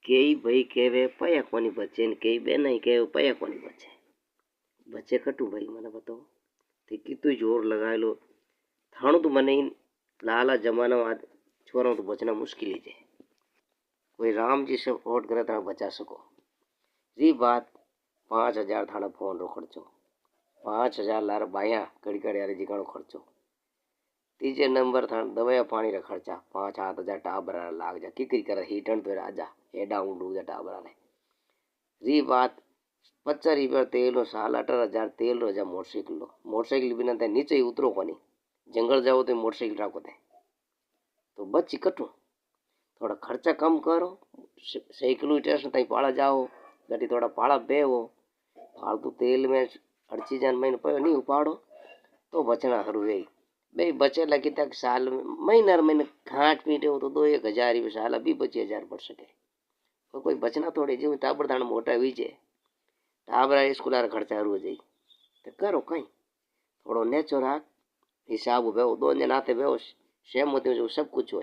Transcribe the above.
कई भाई कहवे पया कोनी बचे ने कई बे नहीं कहवे पया कोनी बचे। बचे कटू भाई मने बताओ। ते कितु जोर लगा लो थाणु तो मने लाला जमाना में छोरा तो बचना मुश्किल ही है। कोई राम जी से वोट करे तो बचा सको। री बात 5,000 थाना फोन रो खर्चो 5,000 लार बाया कड़ी कड़ी यार जिकानो खर्चो। तीजे नंबर था दवाया पानी रा खर्चा 5-7,000 टाबरा लाग जा किकरी करे हीटन तो राजा हेडा उंडू जा टाबरा ने। री बात 50 रुपया तेल रो साल 18,000 तेल रो जा मोटरसाइकिल बिना ते नीचे ही उतरो कोनी जंगल जाओ तो मोटरसाइकिल राखो ते तो बची कटू थोड़ा खर्चा कम करो। साइकिल स्टेशन तई पाड़ा जाओ गड्डी थोड़ा पाड़ा बेवो फालतू तेल में हर चीज में नहीं उपाड़ो तो बचना हरू है भाई। बचे लगी तक साल में महीने खाट पीटे हो तो 2-1,000 रुपये साल अभी 25,000 बढ़ सके तो कोई बचना थोड़ी जो टाबर थाने मोटा हुई जाए टाबरा स्कूल खर्चा हरू जाए तो करो कहीं थोड़ो नेचो राख हिसाब बेहो 2 जन आते बेहो सेम होते जो सब कुछ हो।